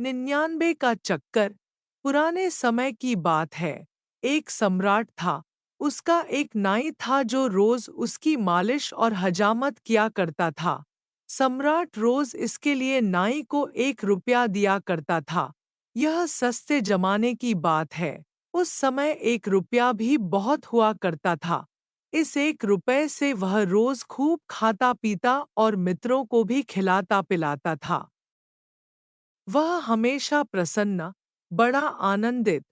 99 का चक्कर। पुराने समय की बात है। एक सम्राट था। उसका एक नाई था जो रोज उसकी मालिश और हजामत किया करता था। सम्राट रोज इसके लिए नाई को 1 रुपया दिया करता था। यह सस्ते जमाने की बात है। उस समय 1 रुपया भी बहुत हुआ करता था। इस 1 रुपए से वह रोज खूब खाता पीता और मित्रों को भी खिलाता पिलाता था। वह हमेशा प्रसन्न, बड़ा आनंदित,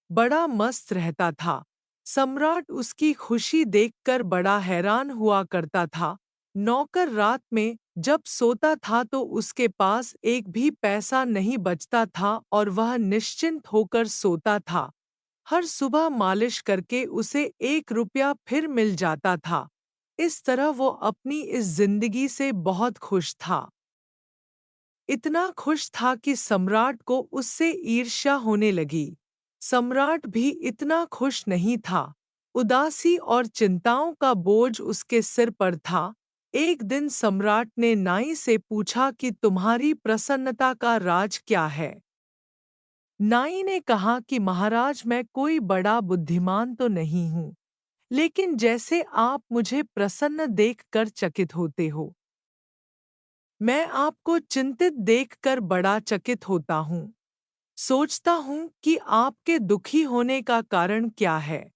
बड़ा मस्त रहता था। सम्राट उसकी खुशी देखकर बड़ा हैरान हुआ करता था। नौकर रात में जब सोता था तो उसके पास एक भी पैसा नहीं बचता था और वह निश्चिंत होकर सोता था। हर सुबह मालिश करके उसे 1 रुपया फिर मिल जाता था। इस तरह वो अपनी इस जिंदगी से बहुत खुश था। इतना खुश था कि सम्राट को उससे ईर्ष्या होने लगी। सम्राट भी इतना खुश नहीं था। उदासी और चिंताओं का बोझ उसके सिर पर था। एक दिन सम्राट ने नाई से पूछा कि तुम्हारी प्रसन्नता का राज क्या है? नाई ने कहा कि महाराज, मैं कोई बड़ा बुद्धिमान तो नहीं हूँ, लेकिन जैसे आप मुझे प्रसन्न देखकर चकित होते हो, मैं आपको चिंतित देखकर बड़ा चकित होता हूँ। सोचता हूँ कि आपके दुखी होने का कारण क्या है।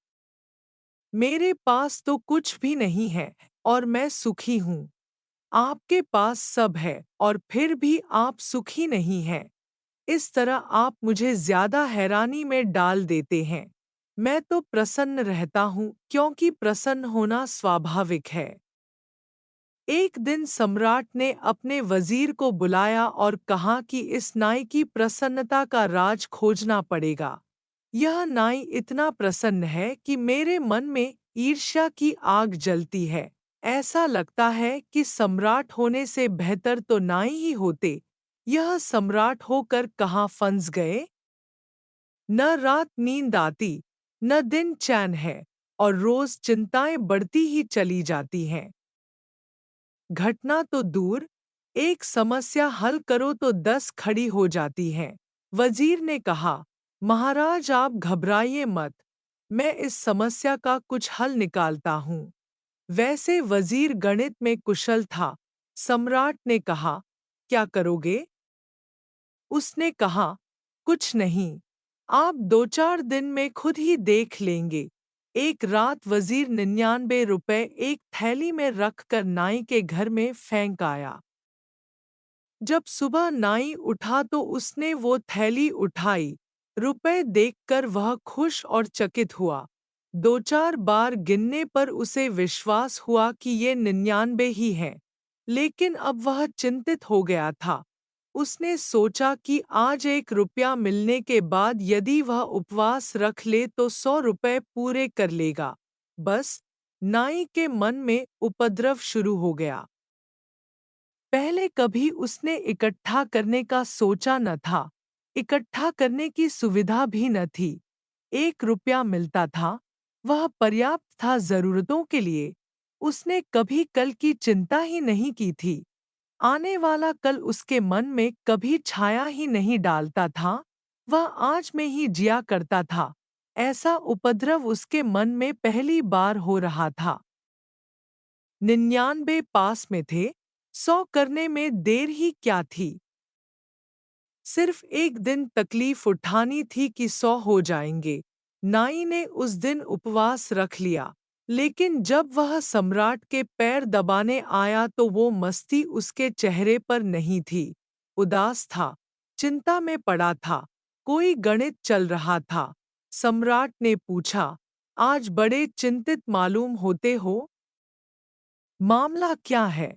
मेरे पास तो कुछ भी नहीं है और मैं सुखी हूँ। आपके पास सब है और फिर भी आप सुखी नहीं हैं। इस तरह आप मुझे ज्यादा हैरानी में डाल देते हैं। मैं तो प्रसन्न रहता हूँ क्योंकि प्रसन्न होना स्वाभाविक है। एक दिन सम्राट ने अपने वजीर को बुलाया और कहा कि इस नाई की प्रसन्नता का राज खोजना पड़ेगा। यह नाई इतना प्रसन्न है कि मेरे मन में ईर्ष्या की आग जलती है। ऐसा लगता है कि सम्राट होने से बेहतर तो नाई ही होते। यह सम्राट होकर कहाँ फंस गए? न रात नींद आती, न दिन चैन है, और रोज चिंताएं बढ़ती ही चली जाती हैं। घटना तो दूर, एक समस्या हल करो तो 10 खड़ी हो जाती हैं। वजीर ने कहा, महाराज आप घबराइए मत, मैं इस समस्या का कुछ हल निकालता हूँ। वैसे वजीर गणित में कुशल था। सम्राट ने कहा, क्या करोगे? उसने कहा, कुछ नहीं, आप 2-4 दिन में खुद ही देख लेंगे। एक रात वजीर 99 रुपए एक थैली में रखकर नाई के घर में फेंक आया। जब सुबह नाई उठा तो उसने वो थैली उठाई। रुपए देखकर वह खुश और चकित हुआ। 2-4 बार गिनने पर उसे विश्वास हुआ कि ये 99 ही हैं। लेकिन अब वह चिंतित हो गया था। उसने सोचा कि आज 1 रुपया मिलने के बाद यदि वह उपवास रख ले तो 100 रुपए पूरे कर लेगा। बस, नाई के मन में उपद्रव शुरू हो गया। पहले कभी उसने इकट्ठा करने का सोचा न था। इकट्ठा करने की सुविधा भी न थी। 1 रुपया मिलता था, वह पर्याप्त था जरूरतों के लिए। उसने कभी कल की चिंता ही नहीं की थी। आने वाला कल उसके मन में कभी छाया ही नहीं डालता था। वह आज में ही जिया करता था। ऐसा उपद्रव उसके मन में पहली बार हो रहा था। 99 पास में थे, 100 करने में देर ही क्या थी। सिर्फ एक दिन तकलीफ उठानी थी कि 100 हो जाएंगे। नाई ने उस दिन उपवास रख लिया। लेकिन जब वह सम्राट के पैर दबाने आया तो वो मस्ती उसके चेहरे पर नहीं थी। उदास था, चिंता में पड़ा था, कोई गणित चल रहा था। सम्राट ने पूछा, आज बड़े चिंतित मालूम होते हो, मामला क्या है?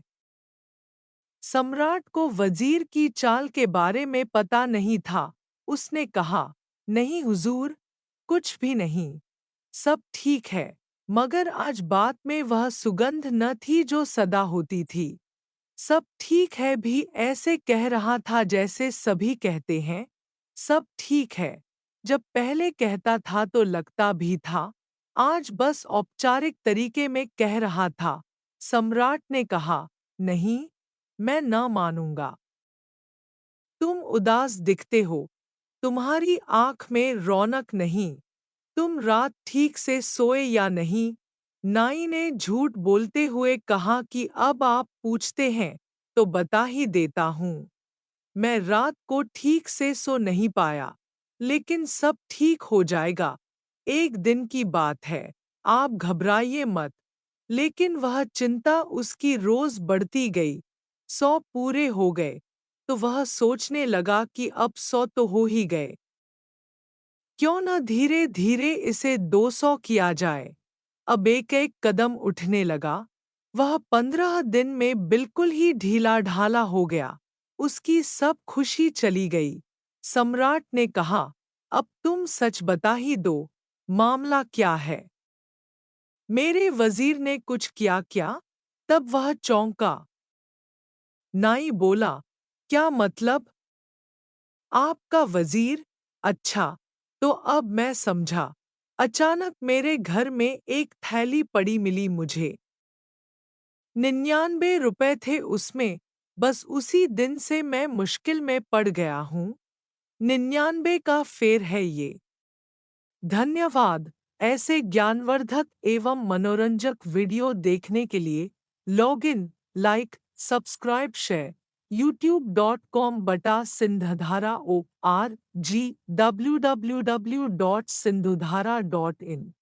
सम्राट को वजीर की चाल के बारे में पता नहीं था। उसने कहा, नहीं हुजूर, कुछ भी नहीं, सब ठीक है। मगर आज बात में वह सुगंध न थी जो सदा होती थी। सब ठीक है भी ऐसे कह रहा था जैसे सभी कहते हैं, सब ठीक है। जब पहले कहता था तो लगता भी था। आज बस औपचारिक तरीके में कह रहा था। सम्राट ने कहा, नहीं, मैं न मानूंगा। तुम उदास दिखते हो, तुम्हारी आँख में रौनक नहीं, तुम रात ठीक से सोए या नहीं? नाई ने झूठ बोलते हुए कहा कि अब आप पूछते हैं, तो बता ही देता हूँ। मैं रात को ठीक से सो नहीं पाया, लेकिन सब ठीक हो जाएगा। एक दिन की बात है, आप घबराइए मत। लेकिन वह चिंता उसकी रोज बढ़ती गई। 100 पूरे हो गए, तो वह सोचने लगा कि अब 100 तो हो ही गए। क्यों न धीरे धीरे इसे 200 किया जाए। अब एक एक कदम उठने लगा। वह 15 दिन में बिल्कुल ही ढीला ढाला हो गया। उसकी सब खुशी चली गई। सम्राट ने कहा, अब तुम सच बता ही दो, मामला क्या है? मेरे वजीर ने कुछ किया क्या? तब वह चौंका। नाई बोला, क्या मतलब? आपका वजीर? अच्छा, तो अब मैं समझा। अचानक मेरे घर में एक थैली पड़ी मिली मुझे। 99 रुपए थे उसमें। बस उसी दिन से मैं मुश्किल में पड़ गया हूँ। 99 का फेर है ये। धन्यवाद। ऐसे ज्ञानवर्धक एवं मनोरंजक वीडियो देखने के लिए log in, like, subscribe, share youtube.com/सिंधधारा ORG www.sindhudhara.in